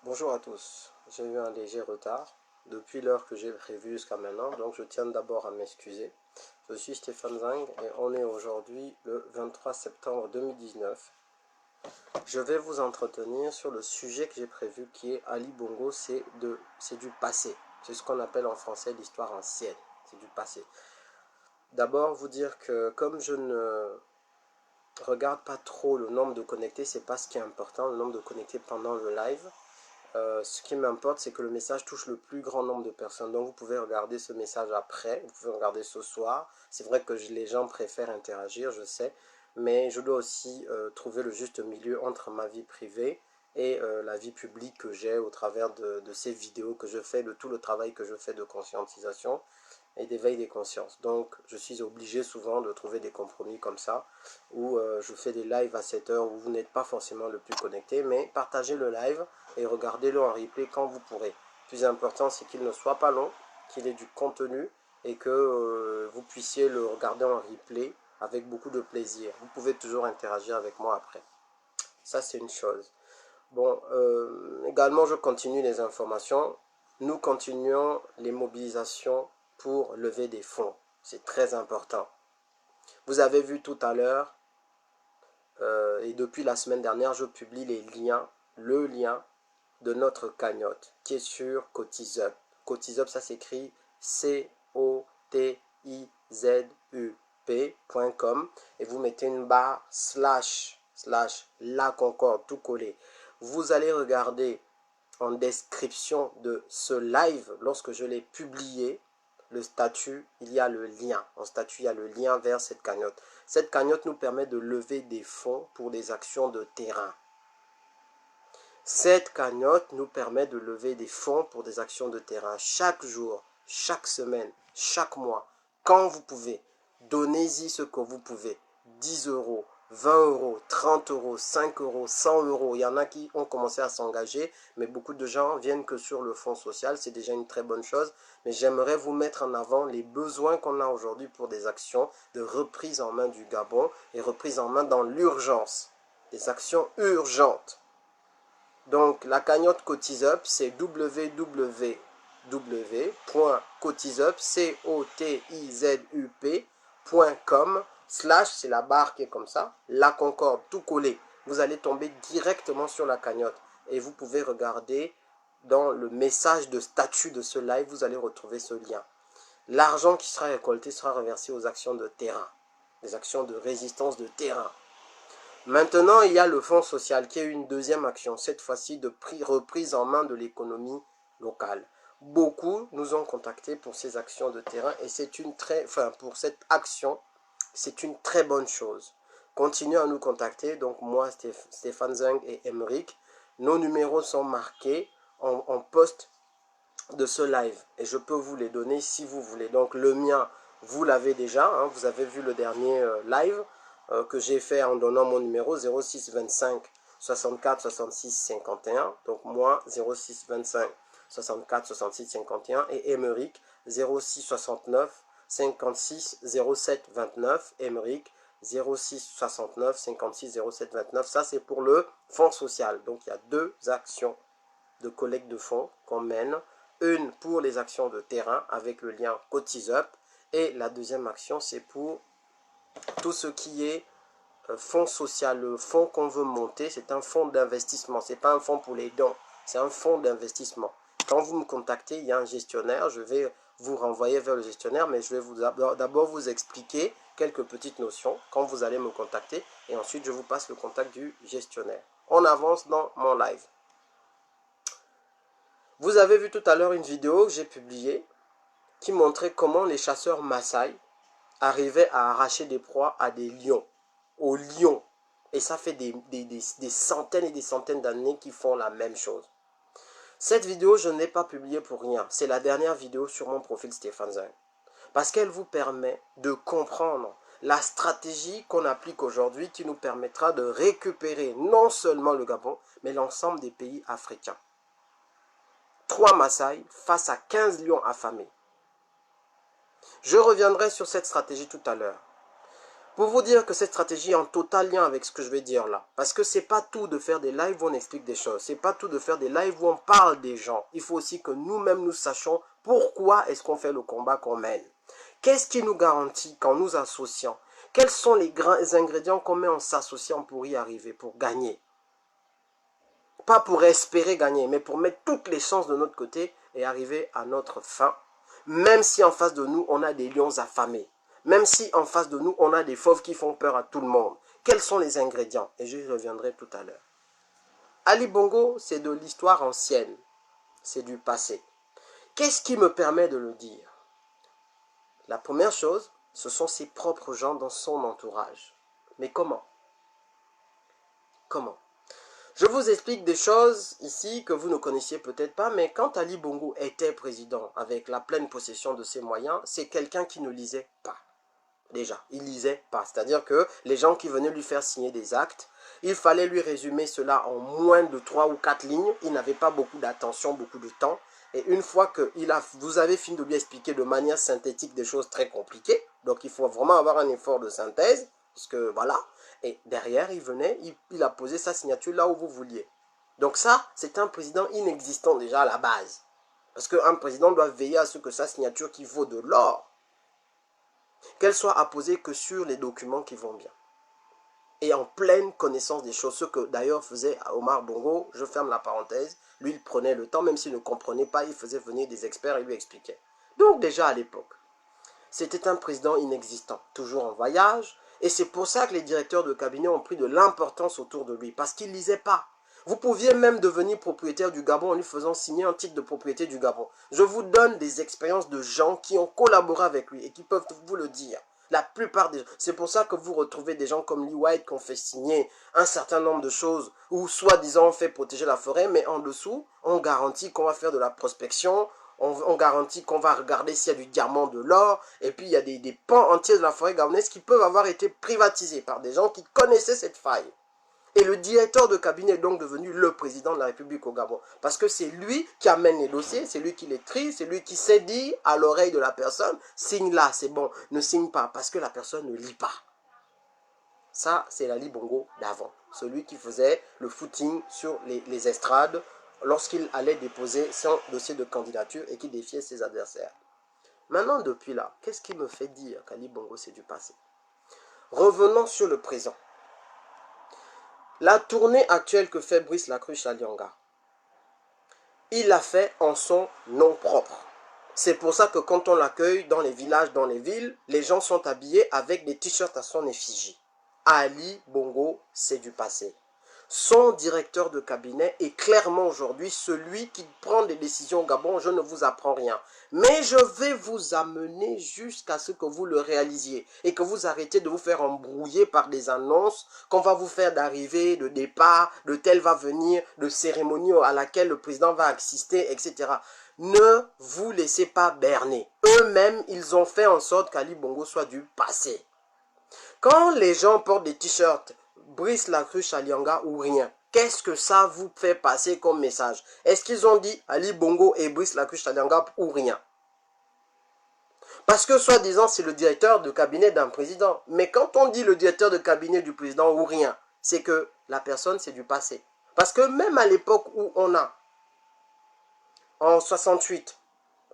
Bonjour à tous, j'ai eu un léger retard depuis l'heure que j'ai prévue jusqu'à maintenant, donc je tiens d'abord à m'excuser. Je suis Stéphane Zang et on est aujourd'hui le 23 septembre 2019. Je vais vous entretenir sur le sujet que j'ai prévu qui est Ali Bongo, c'est du passé. C'est ce qu'on appelle en français l'histoire ancienne, c'est du passé. D'abord vous dire que comme je ne regarde pas trop le nombre de connectés, c'est pas ce qui est important, le nombre de connectés pendant le live. Ce qui m'importe, c'est que le message touche le plus grand nombre de personnes. Donc, vous pouvez regarder ce message après, vous pouvez regarder ce soir. C'est vrai que les gens préfèrent interagir, je sais, mais je dois aussi trouver le juste milieu entre ma vie privée et la vie publique que j'ai au travers de ces vidéos que je fais, de tout le travail que je fais de conscientisation et d'éveil des consciences. Donc, je suis obligé souvent de trouver des compromis comme ça, où je fais des lives à 7 heures où vous n'êtes pas forcément le plus connecté, mais partagez le live et regardez-le en replay quand vous pourrez. Le plus important, c'est qu'il ne soit pas long, qu'il ait du contenu et que vous puissiez le regarder en replay avec beaucoup de plaisir. Vous pouvez toujours interagir avec moi après. Ça, c'est une chose. Bon, également, je continue les informations. Nous continuons les mobilisations pour lever des fonds. C'est très important. Vous avez vu tout à l'heure, et depuis la semaine dernière, je publie les liens, le lien de notre cagnotte qui est sur Cotizup. Cotizup, ça s'écrit cotizup.com et vous mettez une barre slash la Concorde tout collé. Vous allez regarder en description de ce live, lorsque je l'ai publié, le statut, il y a le lien. En statut, il y a le lien vers cette cagnotte. Cette cagnotte nous permet de lever des fonds pour des actions de terrain. Cette cagnotte nous permet de lever des fonds pour des actions de terrain chaque jour, chaque semaine, chaque mois. Quand vous pouvez, donnez-y ce que vous pouvez. 10 euros, 20 euros, 30 euros, 5 euros, 100 euros. Il y en a qui ont commencé à s'engager, mais beaucoup de gens viennent que sur le fonds social. C'est déjà une très bonne chose. Mais j'aimerais vous mettre en avant les besoins qu'on a aujourd'hui pour des actions de reprise en main du Gabon et reprise en main dans l'urgence. Des actions urgentes. Donc, la cagnotte Cotizup, c'est www.cotizup.com / c'est la barre qui est comme ça, la Concorde, tout collé. Vous allez tomber directement sur la cagnotte et vous pouvez regarder dans le message de statut de ce live, vous allez retrouver ce lien. L'argent qui sera récolté sera reversé aux actions de terrain, des actions de résistance de terrain. Maintenant, il y a le fonds social qui est une deuxième action, cette fois-ci de reprise en main de l'économie locale. Beaucoup nous ont contactés pour ces actions de terrain et c'est pour cette action, c'est une très bonne chose. Continuez à nous contacter, donc moi, Stéphane Zeng et Emeric, nos numéros sont marqués en post de ce live et je peux vous les donner si vous voulez. Donc le mien, vous l'avez déjà, hein, vous avez vu le dernier live que j'ai fait en donnant mon numéro 06 25 64 66 51. Donc moi 06 25 64 66 51 et Emeric 06 69 56 07 29. Emeric 06 69 56 07 29. Ça c'est pour le fonds social. Donc il y a deux actions de collecte de fonds qu'on mène. Une pour les actions de terrain avec le lien Cotizup et la deuxième action c'est pour tout ce qui est fonds social. Le fonds qu'on veut monter, c'est un fonds d'investissement, c'est pas un fonds pour les dons, c'est un fonds d'investissement. Quand vous me contactez, il y a un gestionnaire, je vais vous renvoyer vers le gestionnaire, mais je vais d'abord vous expliquer quelques petites notions quand vous allez me contacter et ensuite je vous passe le contact du gestionnaire. On avance dans mon live. Vous avez vu tout à l'heure une vidéo que j'ai publiée qui montrait comment les chasseurs Maasai arrivaient à arracher des proies à des lions, aux lions. Et ça fait des centaines et des centaines d'années qu'ils font la même chose. Cette vidéo, je ne l'ai pas publiée pour rien. C'est la dernière vidéo sur mon profil Stéphane Zeng. Parce qu'elle vous permet de comprendre la stratégie qu'on applique aujourd'hui qui nous permettra de récupérer non seulement le Gabon, mais l'ensemble des pays africains. 3 Maasai face à 15 lions affamés. Je reviendrai sur cette stratégie tout à l'heure. Pour vous dire que cette stratégie est en total lien avec ce que je vais dire là. Parce que c'est pas tout de faire des lives où on explique des choses. C'est pas tout de faire des lives où on parle des gens. Il faut aussi que nous-mêmes nous sachions pourquoi est-ce qu'on fait le combat qu'on mène. Qu'est-ce qui nous garantit qu'en nous associant, quels sont les ingrédients qu'on met en s'associant pour y arriver, pour gagner? Pas pour espérer gagner, mais pour mettre toutes les chances de notre côté et arriver à notre fin. Même si en face de nous, on a des lions affamés. Même si en face de nous, on a des fauves qui font peur à tout le monde. Quels sont les ingrédients? Et j'y reviendrai tout à l'heure. Ali Bongo, c'est de l'histoire ancienne. C'est du passé. Qu'est-ce qui me permet de le dire? La première chose, ce sont ses propres gens dans son entourage. Mais comment? Comment? Je vous explique des choses ici que vous ne connaissiez peut-être pas, mais quand Ali Bongo était président avec la pleine possession de ses moyens, c'est quelqu'un qui ne lisait pas. Déjà, il lisait pas. C'est-à-dire que les gens qui venaient lui faire signer des actes, il fallait lui résumer cela en moins de 3 ou 4 lignes. Il n'avait pas beaucoup d'attention, beaucoup de temps. Et une fois que vous avez fini de lui expliquer de manière synthétique des choses très compliquées, donc il faut vraiment avoir un effort de synthèse, parce que voilà, et derrière, il venait, il a posé sa signature là où vous vouliez. Donc ça, c'est un président inexistant déjà à la base. Parce qu'un président doit veiller à ce que sa signature qui vaut de l'or, qu'elle soit apposée que sur les documents qui vont bien. Et en pleine connaissance des choses, ce que d'ailleurs faisait Omar Bongo, je ferme la parenthèse, lui il prenait le temps, même s'il ne comprenait pas, il faisait venir des experts et lui expliquait. Donc déjà à l'époque, c'était un président inexistant, toujours en voyage, et c'est pour ça que les directeurs de cabinet ont pris de l'importance autour de lui, parce qu'il ne lisait pas. Vous pouviez même devenir propriétaire du Gabon en lui faisant signer un titre de propriété du Gabon. Je vous donne des expériences de gens qui ont collaboré avec lui et qui peuvent vous le dire. La plupart des gens. C'est pour ça que vous retrouvez des gens comme Lee White qui ont fait signer un certain nombre de choses ou soi-disant on fait protéger la forêt, mais en dessous, on garantit qu'on va faire de la prospection, on garantit qu'on va regarder s'il y a du diamant, de l'or, et puis il y a des pans entiers de la forêt gabonaise qui peuvent avoir été privatisés par des gens qui connaissaient cette faille. Et le directeur de cabinet est donc devenu le président de la République au Gabon. Parce que c'est lui qui amène les dossiers, c'est lui qui les trie, c'est lui qui sait dire à l'oreille de la personne, signe là, c'est bon, ne signe pas, parce que la personne ne lit pas. Ça, c'est l'Ali Bongo d'avant. Celui qui faisait le footing sur les estrades lorsqu'il allait déposer son dossier de candidature et qui défiait ses adversaires. Maintenant, depuis là, qu'est-ce qui me fait dire qu'Ali Bongo, c'est du passé? Revenons sur le présent. La tournée actuelle que fait Brice Lacruche à Lianga, il l'a fait en son nom propre. C'est pour ça que quand on l'accueille dans les villages, dans les villes, les gens sont habillés avec des t-shirts à son effigie. Ali Bongo, c'est du passé. Son directeur de cabinet est clairement aujourd'hui celui qui prend des décisions au Gabon. Je ne vous apprends rien. Mais je vais vous amener jusqu'à ce que vous le réalisiez et que vous arrêtez de vous faire embrouiller par des annonces qu'on va vous faire d'arrivée, de départ, de tel va venir, de cérémonie à laquelle le président va assister, etc. Ne vous laissez pas berner. Eux-mêmes, ils ont fait en sorte qu'Ali Bongo soit du passé. Quand les gens portent des t-shirts Brice Lacruche à Lianga ou rien, qu'est-ce que ça vous fait passer comme message? Est-ce qu'ils ont dit Ali Bongo et Brice Lacruche à Lianga ou rien? Parce que soi-disant c'est le directeur de cabinet d'un président. Mais quand on dit le directeur de cabinet du président ou rien, c'est que la personne c'est du passé. Parce que même à l'époque où on a, en 68,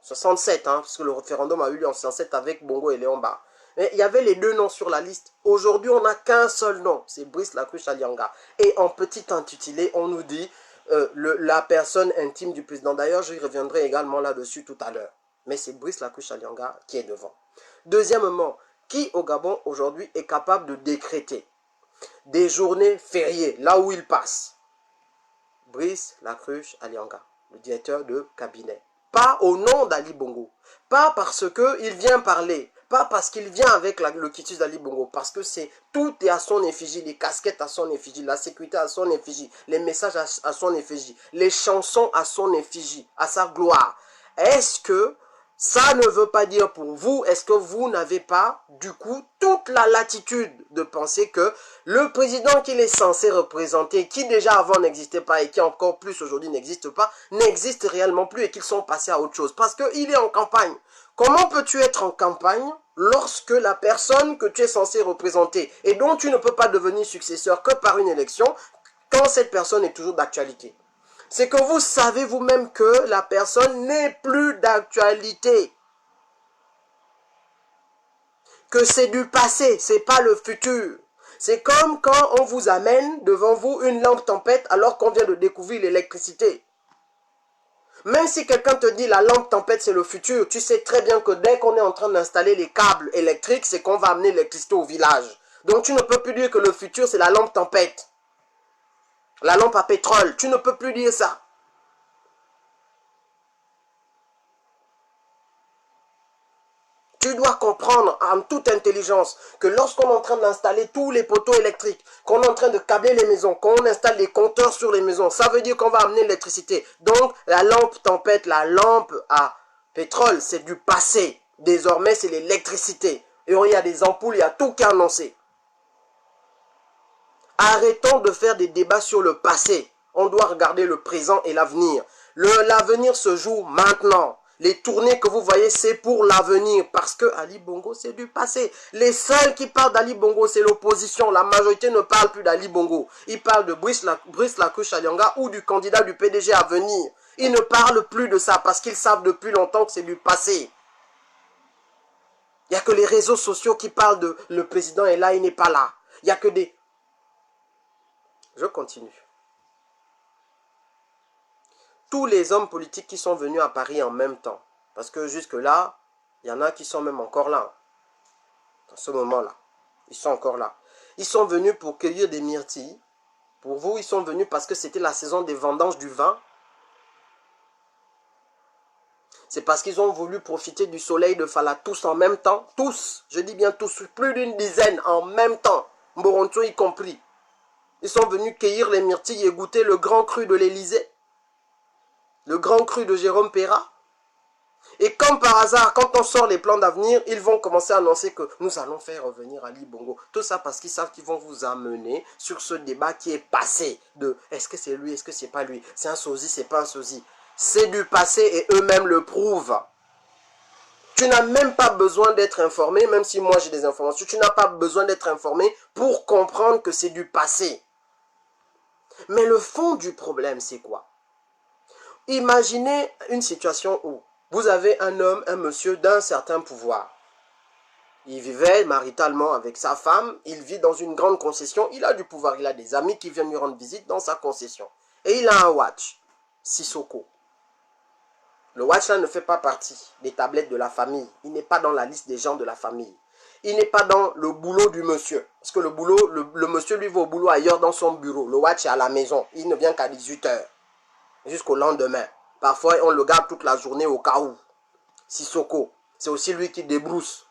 67, parce que le référendum a eu lieu en 67 avec Bongo et Léon Bar. Mais il y avait les deux noms sur la liste. Aujourd'hui, on n'a qu'un seul nom. C'est Brice Lacruche à Lianga. Et en petit intitulé, on nous dit la personne intime du président. D'ailleurs, je reviendrai également là-dessus tout à l'heure. Mais c'est Brice Lacruche à Lianga qui est devant. Deuxièmement, qui au Gabon aujourd'hui est capable de décréter des journées fériées là où il passe? Brice Lacruche à Lianga, le directeur de cabinet. Pas au nom d'Ali Bongo. Pas parce qu'il vient parler. Pas parce qu'il vient avec le quitus d'Ali Bongo. Parce que tout est à son effigie. Les casquettes à son effigie. La sécurité à son effigie. Les messages à son effigie. Les chansons à son effigie. À sa gloire. Est-ce que Ça ne veut pas dire pour vous, est-ce que vous n'avez pas, du coup, toute la latitude de penser que le président qu'il est censé représenter, qui déjà avant n'existait pas et qui encore plus aujourd'hui n'existe pas, n'existe réellement plus et qu'ils sont passés à autre chose. Parce qu'il est en campagne. Comment peux-tu être en campagne lorsque la personne que tu es censé représenter et dont tu ne peux pas devenir successeur que par une élection, quand cette personne est toujours d'actualité? C'est que vous savez vous-même que la personne n'est plus d'actualité. Que c'est du passé, c'est pas le futur. C'est comme quand on vous amène devant vous une lampe tempête alors qu'on vient de découvrir l'électricité. Même si quelqu'un te dit la lampe tempête c'est le futur, tu sais très bien que dès qu'on est en train d'installer les câbles électriques, c'est qu'on va amener l'électricité au village. Donc tu ne peux plus dire que le futur c'est la lampe tempête. La lampe à pétrole, tu ne peux plus dire ça. Tu dois comprendre en toute intelligence que lorsqu'on est en train d'installer tous les poteaux électriques, qu'on est en train de câbler les maisons, qu'on installe les compteurs sur les maisons, ça veut dire qu'on va amener l'électricité. Donc la lampe tempête, la lampe à pétrole, c'est du passé. Désormais, c'est l'électricité. Et il y a des ampoules, il y a tout qui est annoncé. Arrêtons de faire des débats sur le passé. On doit regarder le présent et l'avenir. L'avenir se joue maintenant. Les tournées que vous voyez, c'est pour l'avenir. Parce que Ali Bongo, c'est du passé. Les seuls qui parlent d'Ali Bongo, c'est l'opposition. La majorité ne parle plus d'Ali Bongo. Ils parlent de Brice Lakuche Alianga ou du candidat du PDG à venir. Ils ne parlent plus de ça parce qu'ils savent depuis longtemps que c'est du passé. Il n'y a que les réseaux sociaux qui parlent de le président est là, il n'est pas là. Il n'y a que des... Je continue. Tous les hommes politiques qui sont venus à Paris en même temps, parce que jusque-là, il y en a qui sont même encore là, dans ce moment-là, ils sont encore là. Ils sont venus pour cueillir des myrtilles. Pour vous, ils sont venus parce que c'était la saison des vendanges du vin. C'est parce qu'ils ont voulu profiter du soleil de Fala tous en même temps. Tous, je dis bien tous, plus d'une dizaine en même temps, Moronto y compris. Ils sont venus cueillir les myrtilles et goûter le grand cru de l'Élysée. Le grand cru de Jérôme Perra. Et comme par hasard, quand on sort les plans d'avenir, ils vont commencer à annoncer que nous allons faire revenir Ali Bongo. Tout ça parce qu'ils savent qu'ils vont vous amener sur ce débat qui est passé. De est-ce que c'est lui, est-ce que c'est pas lui? C'est un sosie, c'est pas un sosie. C'est du passé et eux-mêmes le prouvent. Tu n'as même pas besoin d'être informé, même si moi j'ai des informations. Tu n'as pas besoin d'être informé pour comprendre que c'est du passé. Mais le fond du problème, c'est quoi? Imaginez une situation où vous avez un homme, un monsieur d'un certain pouvoir. Il vivait maritalement avec sa femme, il vit dans une grande concession, il a du pouvoir, il a des amis qui viennent lui rendre visite dans sa concession. Et il a un watch, Sissoko. Le watch là ne fait pas partie des tablettes de la famille, il n'est pas dans la liste des gens de la famille. Il n'est pas dans le boulot du monsieur. Parce que le monsieur lui va au boulot ailleurs dans son bureau. Le watch est à la maison, il ne vient qu'à 18 h. Jusqu'au lendemain. Parfois, on le garde toute la journée au cas où. Sissoko, c'est aussi lui qui débrousse.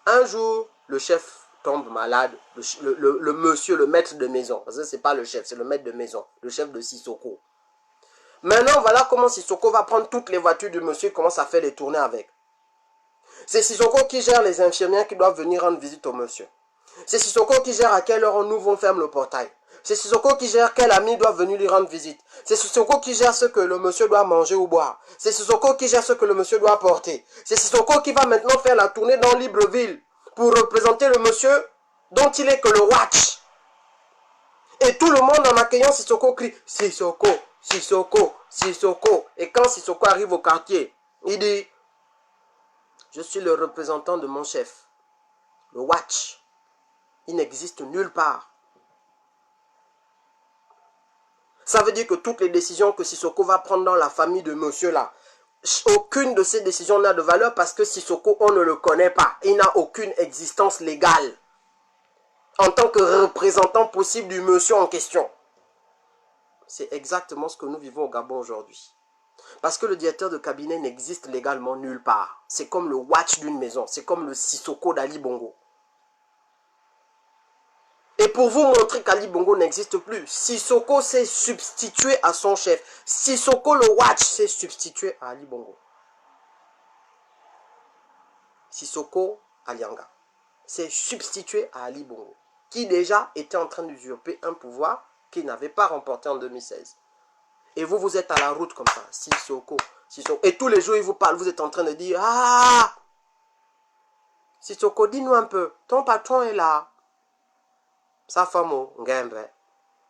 Un jour, le chef tombe malade. Le monsieur, le maître de maison. Parce que ce n'est pas le chef, c'est le maître de maison. Le chef de Sissoko. Maintenant, voilà comment Sissoko va prendre toutes les voitures du monsieur et commence à faire les tournées avec. C'est Sissoko qui gère les infirmières qui doivent venir rendre visite au monsieur. C'est Sissoko qui gère à quelle heure on ouvre, on ferme le portail. C'est Sissoko qui gère quel ami doit venir lui rendre visite. C'est Sissoko qui gère ce que le monsieur doit manger ou boire. C'est Sissoko qui gère ce que le monsieur doit porter. C'est Sissoko qui va maintenant faire la tournée dans Libreville pour représenter le monsieur dont il est que le watch. Et tout le monde en accueillant Sissoko crie « Sissoko, Sissoko, Sissoko ». Et quand Sissoko arrive au quartier, il dit « Je suis le représentant de mon chef, le watch. Il n'existe nulle part. » Ça veut dire que toutes les décisions que Sissoko va prendre dans la famille de monsieur là, aucune de ces décisions n'a de valeur parce que Sissoko, on ne le connaît pas. Il n'a aucune existence légale en tant que représentant possible du monsieur en question. C'est exactement ce que nous vivons au Gabon aujourd'hui. Parce que le directeur de cabinet n'existe légalement nulle part. C'est comme le watch d'une maison. C'est comme le Sissoko d'Ali Bongo. Et pour vous montrer qu'Ali Bongo n'existe plus, Sissoko s'est substitué à son chef. Sissoko le Watch s'est substitué à Ali Bongo. Sissoko Alianga s'est substitué à Ali Bongo, qui déjà était en train d'usurper un pouvoir qu'il n'avait pas remporté en 2016. Et vous, vous êtes à la route comme ça, Sissoko, Sissoko. Et tous les jours, il vous parle, vous êtes en train de dire, ah, Sissoko, dis-nous un peu, ton patron est là. Sa femme, Ngembe.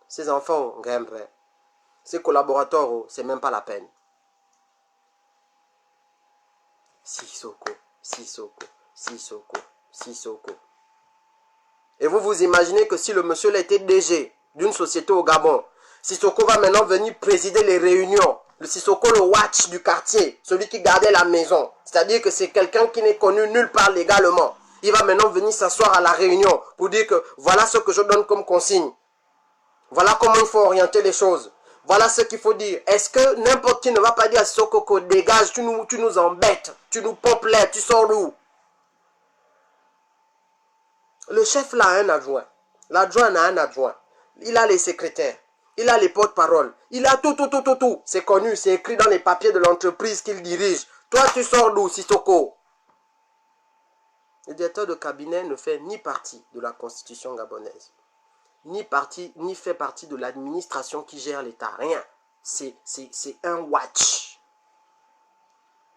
Ses enfants, Ngembe. Ses collaborateurs, c'est même pas la peine. Sissoko, Sissoko, Sissoko, Sissoko. Et vous vous imaginez que si le monsieur là était DG d'une société au Gabon, Sissoko va maintenant venir présider les réunions. Le Sissoko, le Watch du quartier, celui qui gardait la maison. C'est-à-dire que c'est quelqu'un qui n'est connu nulle part légalement. Il va maintenant venir s'asseoir à la réunion pour dire que voilà ce que je donne comme consigne. Voilà comment il faut orienter les choses. Voilà ce qu'il faut dire. Est-ce que n'importe qui ne va pas dire à Sissoko, dégage, tu nous embêtes, tu nous pompes l'air, tu sors d'où? Le chef là a un adjoint. L'adjoint a un adjoint. Il a les secrétaires. Il a les porte-paroles. Il a tout. C'est connu, c'est écrit dans les papiers de l'entreprise qu'il dirige. Toi, tu sors d'où, Sissoko? Le directeur de cabinet ne fait ni partie de la constitution gabonaise, ni fait partie de l'administration qui gère l'État. Rien. C'est un watch.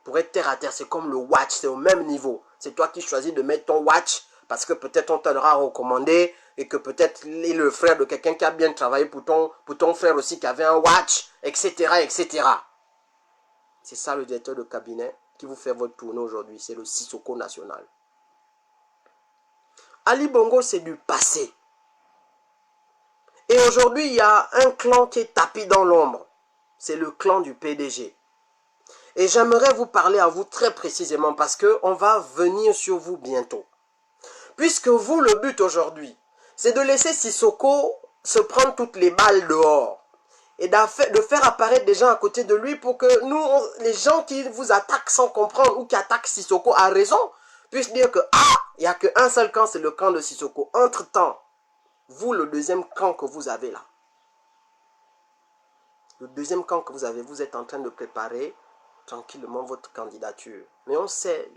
Pour être terre à terre, c'est comme le watch, c'est au même niveau. C'est toi qui choisis de mettre ton watch parce que peut-être on t'aura recommandé et que peut-être il est le frère de quelqu'un qui a bien travaillé pour ton frère aussi qui avait un watch, etc. etc. C'est ça le directeur de cabinet qui vous fait votre tournée aujourd'hui. C'est le Sissoko national. Ali Bongo, c'est du passé. Et aujourd'hui, il y a un clan qui est tapis dans l'ombre. C'est le clan du PDG. Et j'aimerais vous parler à vous très précisément parce qu'on va venir sur vous bientôt. Puisque vous, le but aujourd'hui, c'est de laisser Sissoko se prendre toutes les balles dehors. Et de faire apparaître des gens à côté de lui pour que nous, les gens qui vous attaquent sans comprendre ou qui attaquent Sissoko à raison, puissent dire que, ah, il n'y a qu'un seul camp, c'est le camp de Sissoko. Entre-temps, vous, le deuxième camp que vous avez là, le deuxième camp que vous avez, vous êtes en train de préparer tranquillement votre candidature. Mais on sait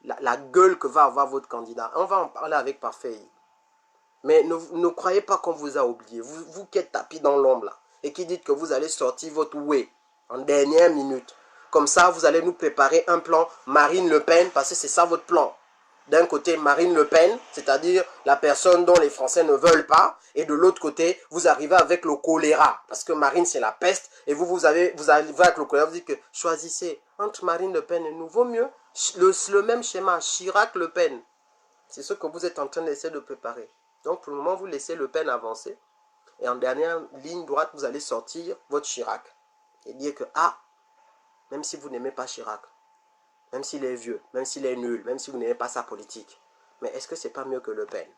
la gueule que va avoir votre candidat. On va en parler avec Parfait. Mais ne croyez pas qu'on vous a oublié. Vous qui êtes tapis dans l'ombre là, et qui dites que vous allez sortir votre ouais en dernière minute. Comme ça, vous allez nous préparer un plan Marine Le Pen, parce que c'est ça votre plan. D'un côté, Marine Le Pen, c'est-à-dire la personne dont les Français ne veulent pas. Et de l'autre côté, vous arrivez avec le choléra. Parce que Marine, c'est la peste. Et vous arrivez avec le choléra, vous dites que choisissez entre Marine Le Pen et nous. Vaut mieux le même schéma, Chirac-Le Pen. C'est ce que vous êtes en train d'essayer de préparer. Donc, pour le moment, vous laissez Le Pen avancer. Et en dernière ligne droite, vous allez sortir votre Chirac. Et dire que, ah, même si vous n'aimez pas Chirac, même s'il est vieux, même s'il est nul, même si vous n'aimez pas sa politique, mais est-ce que c'est pas mieux que Le Pen?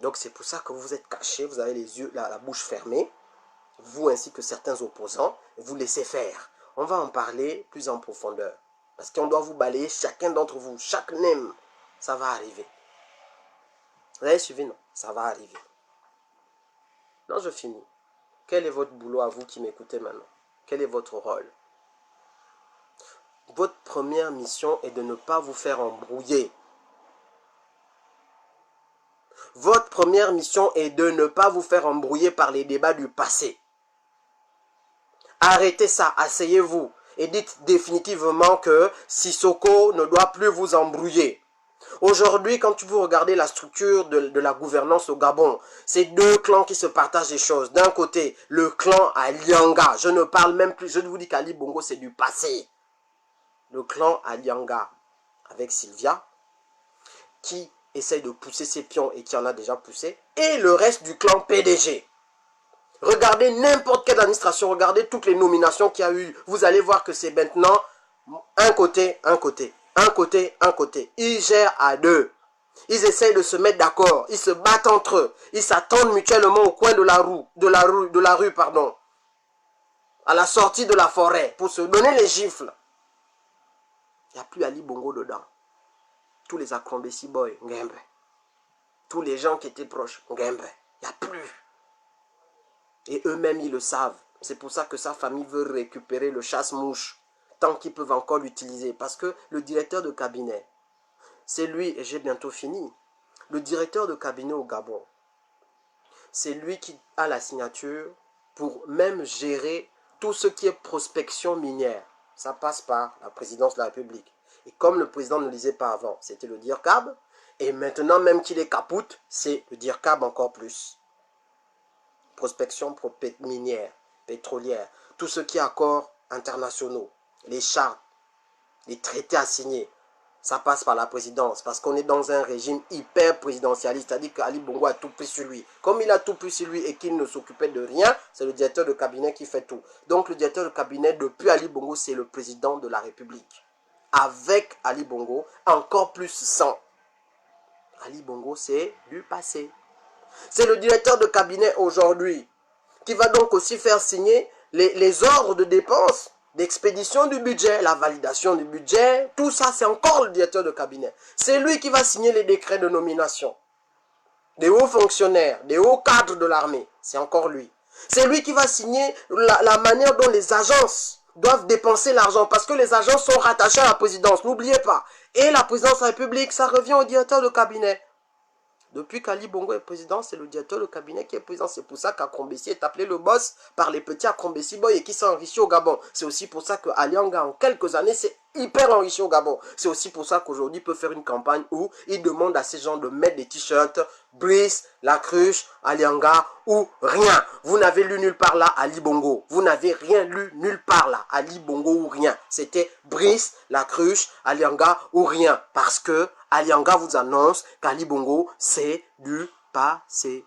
Donc c'est pour ça que vous êtes caché, vous avez les yeux, la bouche fermée, vous ainsi que certains opposants, vous laissez faire. On va en parler plus en profondeur. Parce qu'on doit vous balayer chacun d'entre vous, chaque nem, ça va arriver. Vous avez suivi, non? Ça va arriver. Non, je finis. Quel est votre boulot à vous qui m'écoutez maintenant? Quel est votre rôle? Votre première mission est de ne pas vous faire embrouiller. Votre première mission est de ne pas vous faire embrouiller par les débats du passé. Arrêtez ça, asseyez-vous et dites définitivement que Sissoko ne doit plus vous embrouiller. Aujourd'hui, quand vous regardez la structure de la gouvernance au Gabon, c'est deux clans qui se partagent les choses. D'un côté, le clan Alianga. Je ne parle même plus, je vous dis qu'Ali Bongo, c'est du passé. Le clan Alianga avec Sylvia, qui essaye de pousser ses pions et qui en a déjà poussé, et le reste du clan PDG. Regardez n'importe quelle administration, regardez toutes les nominations qu'il y a eu, vous allez voir que c'est maintenant un côté, un côté, un côté, un côté. Ils gèrent à deux. Ils essayent de se mettre d'accord, ils se battent entre eux, ils s'attendent mutuellement au coin de la rue, pardon, à la sortie de la forêt, pour se donner les gifles. Il n'y a plus Ali Bongo dedans. Tous les Akombesi boys, Ngembe. Tous les gens qui étaient proches, Ngembe. Il n'y a plus. Et eux-mêmes, ils le savent. C'est pour ça que sa famille veut récupérer le chasse-mouche tant qu'ils peuvent encore l'utiliser. Parce que le directeur de cabinet, c'est lui, et j'ai bientôt fini, le directeur de cabinet au Gabon, c'est lui qui a la signature pour même gérer tout ce qui est prospection minière. Ça passe par la présidence de la République. Et comme le président ne lisait pas avant, c'était le DIRCAB. Et maintenant, même qu'il est capoute, c'est le DIRCAB encore plus. Prospection minière, pétrolière, tout ce qui est accords internationaux, les chartes, les traités à signer, ça passe par la présidence, parce qu'on est dans un régime hyper présidentialiste, c'est-à-dire qu'Ali Bongo a tout pris sur lui. Comme il a tout pris sur lui et qu'il ne s'occupait de rien, c'est le directeur de cabinet qui fait tout. Donc le directeur de cabinet, depuis Ali Bongo, c'est le président de la République. Avec Ali Bongo, encore plus sans. Ali Bongo, c'est du passé. C'est le directeur de cabinet aujourd'hui qui va donc aussi faire signer les ordres de dépenses, d'expédition du budget, la validation du budget, tout ça c'est encore le directeur de cabinet. C'est lui qui va signer les décrets de nomination des hauts fonctionnaires, des hauts cadres de l'armée, c'est encore lui. C'est lui qui va signer la manière dont les agences doivent dépenser l'argent, parce que les agences sont rattachées à la présidence, n'oubliez pas. Et la présidence de la République, ça revient au directeur de cabinet. Depuis qu'Ali Bongo est président, c'est le directeur de cabinet qui est président. C'est pour ça qu'Akombessi est appelé le boss par les petits Akombessi Boy et qui s'est enrichi au Gabon. C'est aussi pour ça qu'Ali Anga, en quelques années, s'est hyper enrichi au Gabon. C'est aussi pour ça qu'aujourd'hui, il peut faire une campagne où il demande à ces gens de mettre des t-shirts Brice, La Cruche, Ali Anga ou rien. Vous n'avez lu nulle part là Ali Bongo. Vous n'avez rien lu nulle part là. Ali Bongo ou rien. C'était Brice, La Cruche, Ali Anga ou rien. Parce que Ali Anga vous annonce qu'Ali Bongo, c'est du passé.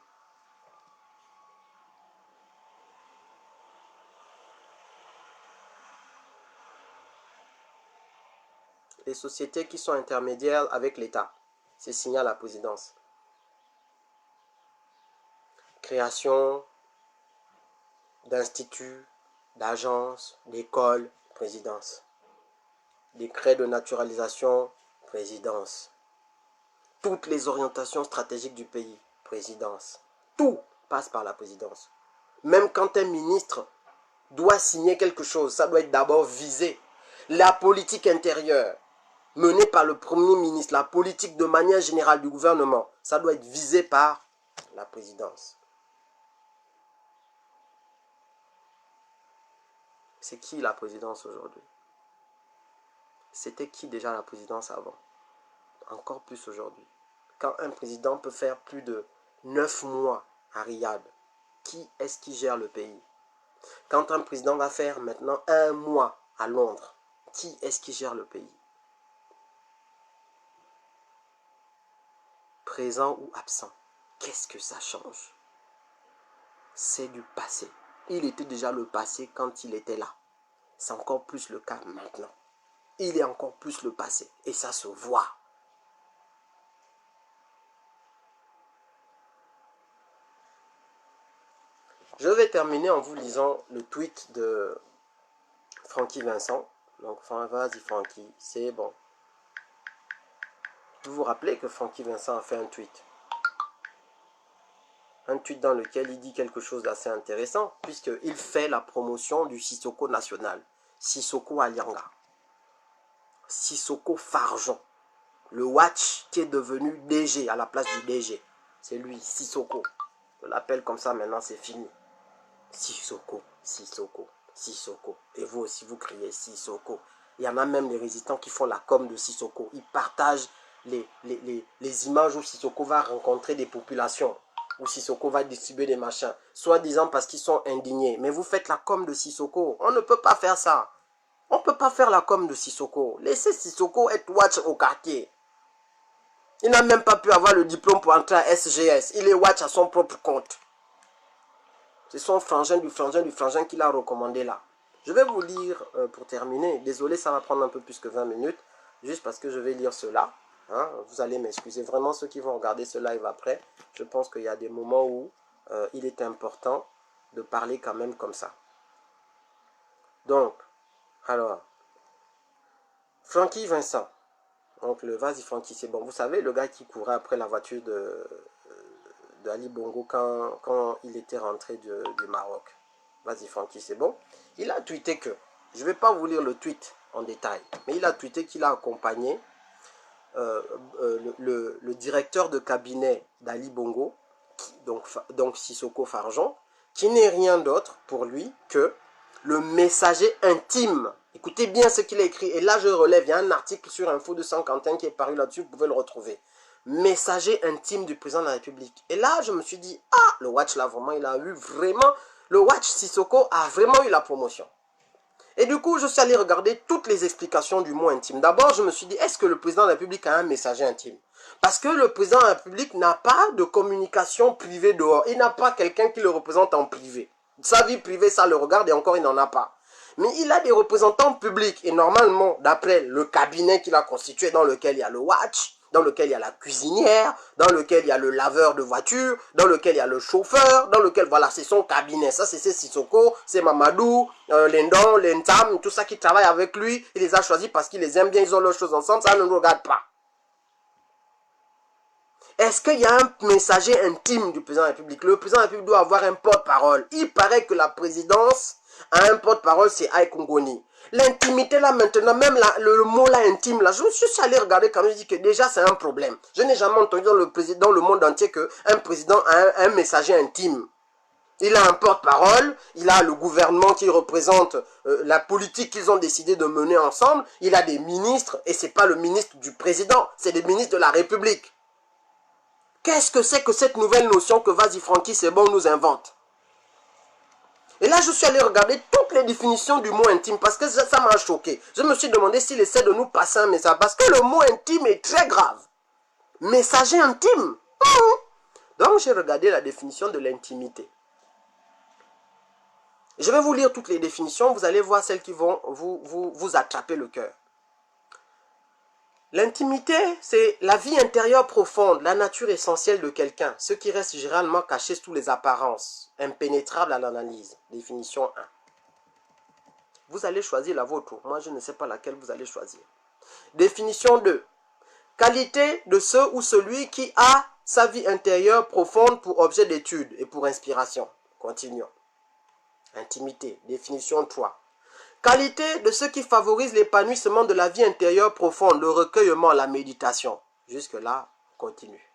Les sociétés qui sont intermédiaires avec l'État, c'est signé à la présidence. Création d'instituts, d'agences, d'écoles, présidence. Décret de naturalisation, présidence. Toutes les orientations stratégiques du pays, présidence. Tout passe par la présidence. Même quand un ministre doit signer quelque chose, ça doit être d'abord visé. La politique intérieure menée par le Premier ministre, la politique de manière générale du gouvernement, ça doit être visé par la présidence. C'est qui la présidence aujourd'hui? C'était qui déjà la présidence avant? Encore plus aujourd'hui. Quand un président peut faire plus de 9 mois à Riyad, qui est-ce qui gère le pays? Quand un président va faire maintenant 1 mois à Londres, qui est-ce qui gère le pays? Présent ou absent, qu'est-ce que ça change? C'est du passé. Il était déjà le passé quand il était là. C'est encore plus le cas maintenant. Il est encore plus le passé. Et ça se voit. Je vais terminer en vous lisant le tweet de Francky Vincent. Donc, vas-y Francky, c'est bon. Vous vous rappelez que Francky Vincent a fait un tweet. Un tweet dans lequel il dit quelque chose d'assez intéressant, puisqu'il fait la promotion du Sissoko national. Sissoko Alianga. Sissoko Farjon. Le watch qui est devenu DG à la place du DG. C'est lui, Sissoko. Je l'appelle comme ça maintenant, c'est fini. Sissoko, Sissoko, Sissoko. Et vous aussi, vous criez Sissoko. Il y en a même des résistants qui font la com de Sissoko. Ils partagent les images où Sissoko va rencontrer des populations. Où Sissoko va distribuer des machins. Soi-disant parce qu'ils sont indignés. Mais vous faites la com de Sissoko. On ne peut pas faire ça. On ne peut pas faire la com de Sissoko. Laissez Sissoko être watch au quartier. Il n'a même pas pu avoir le diplôme pour entrer à SGS. Il est watch à son propre compte. C'est son frangin du frangin qu'il a recommandé là. Je vais vous lire pour terminer. Désolé, ça va prendre un peu plus que 20 minutes. Juste parce que je vais lire cela. Hein. Vous allez m'excuser. Vraiment, ceux qui vont regarder ce live après, je pense qu'il y a des moments où il est important de parler quand même comme ça. Donc, alors, Francky Vincent. Donc, le vas-y Francky, c'est bon. Vous savez, le gars qui courait après la voiture de Ali Bongo quand il était rentré du Maroc. Vas-y Francky, c'est bon. Il a tweeté que, je ne vais pas vous lire le tweet en détail, mais il a tweeté qu'il a accompagné le directeur de cabinet d'Ali Bongo, donc Sissoko Farjon, qui n'est rien d'autre pour lui que le messager intime. Écoutez bien ce qu'il a écrit. Et là, je relève, il y a un article sur Info 241 qui est paru là-dessus, vous pouvez le retrouver. Messager intime du président de la République. Et là, je me suis dit, ah, le Watch là, vraiment, il a eu vraiment, le Watch Sissoko a vraiment eu la promotion. Et du coup, je suis allé regarder toutes les explications du mot intime. D'abord, je me suis dit, est-ce que le président de la République a un messager intime? Parce que le président de la République n'a pas de communication privée dehors. Il n'a pas quelqu'un qui le représente en privé. Sa vie privée, ça le regarde et encore, il n'en a pas. Mais il a des représentants publics. Et normalement, d'après le cabinet qu'il a constitué, dans lequel il y a le Watch, dans lequel il y a la cuisinière, dans lequel il y a le laveur de voiture, dans lequel il y a le chauffeur, dans lequel, voilà, c'est son cabinet. Ça, c'est Sissoko, c'est Mamadou, Lendon, Lentam, tout ça qui travaille avec lui. Il les a choisis parce qu'il les aime bien, ils ont leurs choses ensemble, ça ne nous regarde pas. Est-ce qu'il y a un messager intime du président de la République? Le président de la République doit avoir un porte-parole. Il paraît que la présidence a un porte-parole, c'est Aïe Kongoni. L'intimité là maintenant, même le mot là intime là, je me suis allé regarder quand même, je dis que déjà c'est un problème. Je n'ai jamais entendu dans le monde entier qu'un président a un messager intime. Il a un porte-parole, il a le gouvernement qui représente la politique qu'ils ont décidé de mener ensemble, il a des ministres, et ce n'est pas le ministre du président, c'est des ministres de la République. Qu'est-ce que c'est que cette nouvelle notion que Vas-y Francky, c'est bon, nous invente? Et là, je suis allé regarder toutes les définitions du mot intime parce que ça m'a choqué. Je me suis demandé s'il essaie de nous passer un message parce que le mot intime est très grave. Messager intime. Donc, j'ai regardé la définition de l'intimité. Je vais vous lire toutes les définitions. Vous allez voir celles qui vont vous attraper le cœur. L'intimité, c'est la vie intérieure profonde, la nature essentielle de quelqu'un, ce qui reste généralement caché sous les apparences, impénétrable à l'analyse. Définition 1. Vous allez choisir la vôtre. Moi, je ne sais pas laquelle vous allez choisir. Définition 2. Qualité de ce ou celui qui a sa vie intérieure profonde pour objet d'étude et pour inspiration. Continuons. Intimité. Définition 3. Qualité de ce qui favorise l'épanouissement de la vie intérieure profonde, le recueillement, la méditation. Jusque-là, continue.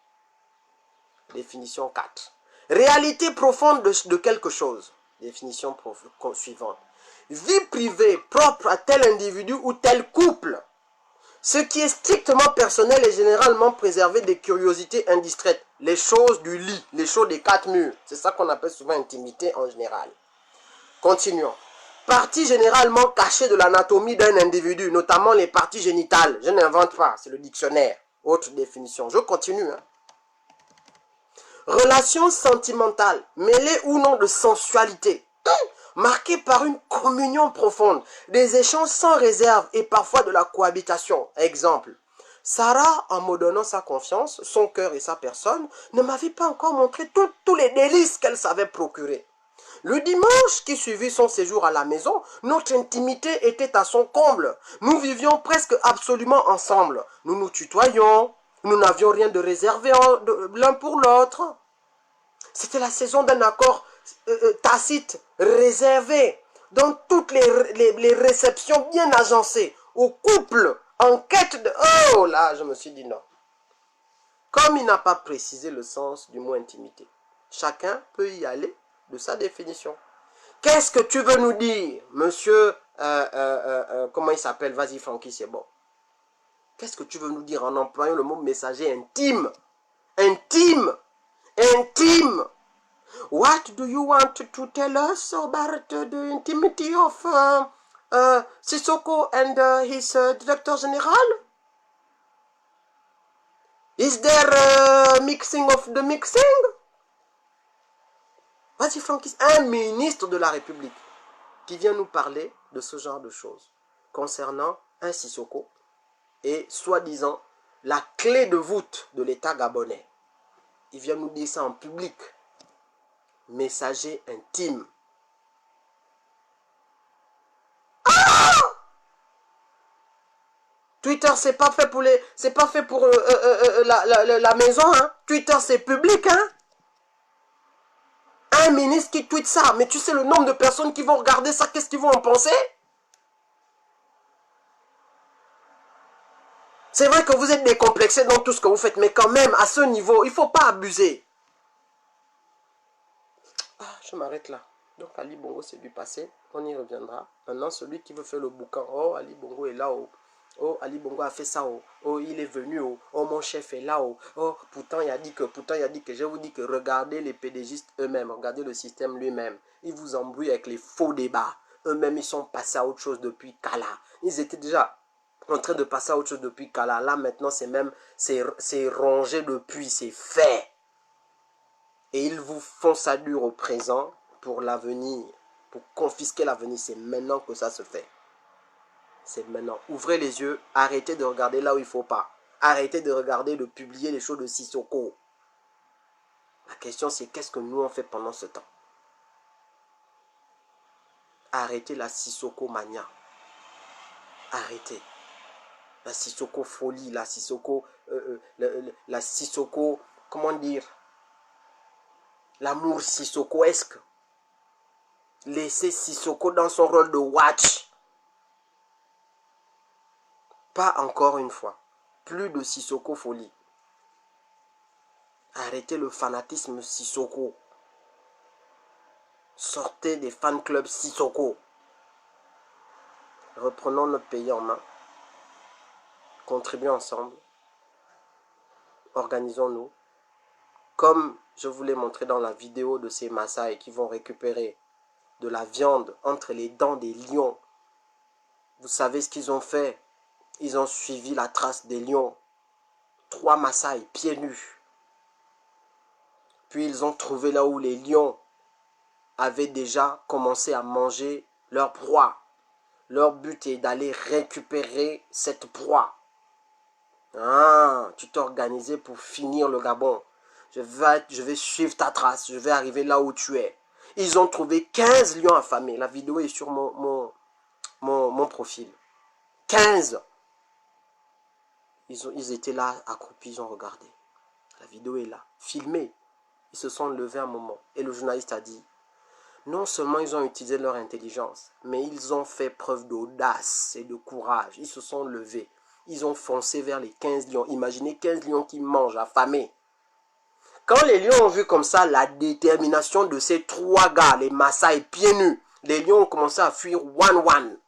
Définition 4. Réalité profonde de quelque chose. Définition suivante. Vie privée propre à tel individu ou tel couple. Ce qui est strictement personnel est généralement préservé des curiosités indistraites. Les choses du lit, les choses des quatre murs. C'est ça qu'on appelle souvent intimité en général. Continuons. Parties généralement cachées de l'anatomie d'un individu, notamment les parties génitales. Je n'invente pas, c'est le dictionnaire. Autre définition. Je continue. Relations sentimentales, mêlées ou non de sensualité, marquées par une communion profonde, des échanges sans réserve et parfois de la cohabitation. Exemple. Sarah, en me donnant sa confiance, son cœur et sa personne, ne m'avait pas encore montré tous les délices qu'elle savait procurer. Le dimanche qui suivit son séjour à la maison, notre intimité était à son comble. Nous vivions presque absolument ensemble. Nous nous tutoyions. Nous n'avions rien de réservé l'un pour l'autre. C'était la saison d'un accord tacite, réservé, dans toutes les réceptions bien agencées, au couple, en quête de... Oh là, je me suis dit non. Comme il n'a pas précisé le sens du mot intimité, chacun peut y aller de sa définition. Qu'est-ce que tu veux nous dire, monsieur, comment il s'appelle? Vas-y Francky, c'est bon. Qu'est-ce que tu veux nous dire en employant le mot messager intime? Intime. Intime. What do you want to tell us about the intimacy of Sissoko and his director general? Is there a mixing of the mixing? Vas-y Francky, un ministre de la République qui vient nous parler de ce genre de choses concernant un Sissoko et soi-disant la clé de voûte de l'État gabonais. Il vient nous dire ça en public. Messager intime. Ah! Twitter, c'est pas fait pour la maison, hein. Twitter, c'est public, hein. Un ministre qui tweet ça, mais tu sais le nombre de personnes qui vont regarder ça, qu'est-ce qu'ils vont en penser? C'est vrai que vous êtes décomplexé dans tout ce que vous faites, mais quand même, à ce niveau, il ne faut pas abuser. Ah, je m'arrête là. Donc Ali Bongo, c'est du passé, on y reviendra. Maintenant, celui qui veut faire le boucan, oh, Ali Bongo est là, oh. Oh, Ali Bongo a fait ça, oh. Oh, il est venu, oh. Oh, mon chef est là, oh. Oh, pourtant, il a dit que, je vous dis que regardez les PDGistes eux-mêmes, regardez le système lui-même. Ils vous embrouillent avec les faux débats. Eux-mêmes, ils sont passés à autre chose depuis Kala. Ils étaient déjà en train de passer à autre chose depuis Kala. Là, maintenant, c'est rangé depuis, c'est fait. Et ils vous font ça dur au présent pour l'avenir, pour confisquer l'avenir. C'est maintenant que ça se fait. C'est maintenant. Ouvrez les yeux, arrêtez de regarder là où il ne faut pas. Arrêtez de regarder, de publier les choses de Sissoko. La question c'est qu'est-ce que nous on fait pendant ce temps? Arrêtez la Sissoko mania. Arrêtez. La Sissoko folie, la Sissoko, la Sissoko, comment dire, l'amour Sissokoesque. Laissez Sissoko dans son rôle de watch. Pas encore une fois. Plus de Sissoko folie. Arrêtez le fanatisme Sissoko. Sortez des fan clubs Sissoko. Reprenons notre pays en main. Contribuons ensemble. Organisons-nous. Comme je vous l'ai montré dans la vidéo de ces Maasai qui vont récupérer de la viande entre les dents des lions. Vous savez ce qu'ils ont fait? Ils ont suivi la trace des lions. 3 Maasai pieds nus. Puis ils ont trouvé là où les lions avaient déjà commencé à manger leur proie. Leur but est d'aller récupérer cette proie. Ah, tu t'es organisé pour finir le Gabon. Je vais suivre ta trace. Je vais arriver là où tu es. Ils ont trouvé 15 lions affamés. La vidéo est sur mon profil. 15. Ils étaient là, accroupis, ils ont regardé. La vidéo est là, filmée. Ils se sont levés un moment. Et le journaliste a dit, non seulement ils ont utilisé leur intelligence, mais ils ont fait preuve d'audace et de courage. Ils se sont levés. Ils ont foncé vers les 15 lions. Imaginez 15 lions qui mangent affamés. Quand les lions ont vu comme ça la détermination de ces 3 gars, les Maasai pieds nus, les lions ont commencé à fuir one.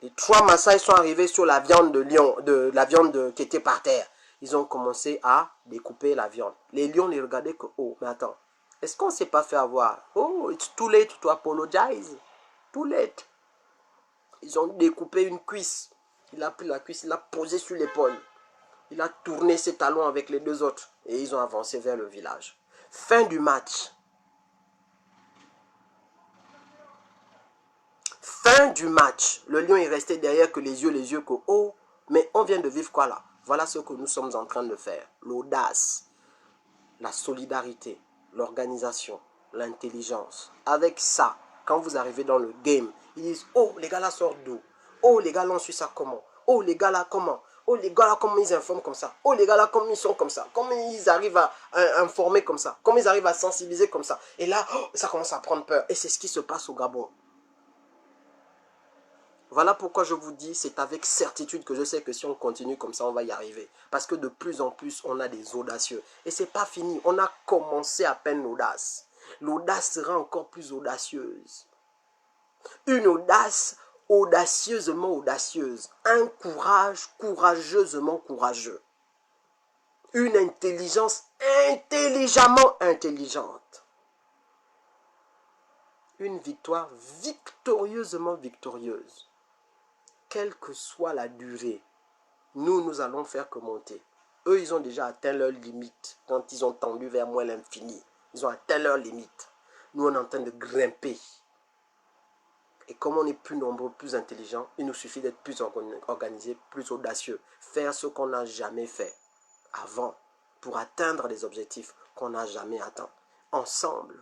Les 3 Maasai sont arrivés sur la viande de lion, la viande qui était par terre. Ils ont commencé à découper la viande. Les lions les regardaient que, oh, mais attends, est-ce qu'on ne s'est pas fait avoir? Oh, it's too late to apologize. Too late. Ils ont découpé une cuisse. Il a pris la cuisse, il l'a posée sur l'épaule. Il a tourné ses talons avec les 2 autres. Et ils ont avancé vers le village. Fin du match. Fin du match. Le lion est resté derrière que les yeux que, oh, mais on vient de vivre quoi là? Voilà ce que nous sommes en train de faire. L'audace, la solidarité, l'organisation, l'intelligence. Avec ça, quand vous arrivez dans le game, ils disent, oh, les gars là sortent d'où? Oh, les gars là on suit ça comment? Oh, les gars là comment? Oh, les gars là comment ils informent comme ça? Oh, les gars là comment ils sont comme ça? Comment ils arrivent à informer comme ça? Comment ils arrivent à sensibiliser comme ça? Et là, oh, ça commence à prendre peur. Et c'est ce qui se passe au Gabon. Voilà pourquoi je vous dis, c'est avec certitude que je sais que si on continue comme ça, on va y arriver. Parce que de plus en plus, on a des audacieux. Et ce n'est pas fini, on a commencé à peine l'audace. L'audace sera encore plus audacieuse. Une audace audacieusement audacieuse. Un courage courageusement courageux. Une intelligence intelligemment intelligente. Une victoire victorieusement victorieuse. Quelle que soit la durée, nous allons faire que monter. Eux, ils ont déjà atteint leur limite quand ils ont tendu vers moi l'infini. Ils ont atteint leur limite. Nous, on est en train de grimper. Et comme on est plus nombreux, plus intelligents, il nous suffit d'être plus organisés, plus audacieux. Faire ce qu'on n'a jamais fait avant pour atteindre des objectifs qu'on n'a jamais atteints. Ensemble.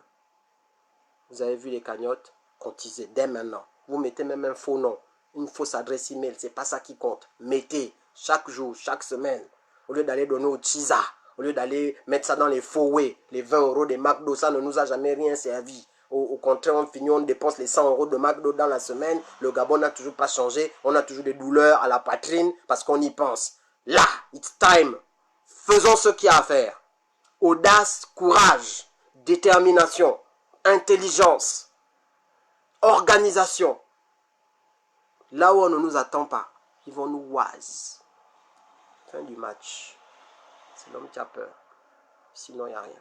Vous avez vu les cagnottes? Cotisez dès maintenant. Vous mettez même un faux nom. Une fausse adresse email, c'est pas ça qui compte. Mettez chaque jour, chaque semaine, au lieu d'aller donner au Chiza, Au lieu d'aller mettre ça dans les faux way, les 20 € des McDo, ça ne nous a jamais rien servi. Au contraire, on finit, on dépense les 100 € de McDo dans la semaine. Le Gabon n'a toujours pas changé. On a toujours des douleurs à la poitrine parce qu'on y pense. Là, it's time. Faisons ce qu'il y a à faire. Audace, courage, détermination, intelligence, organisation. Là où on ne nous attend pas, ils vont nous oise. Fin du match. C'est l'homme qui a peur. Sinon, il n'y a rien.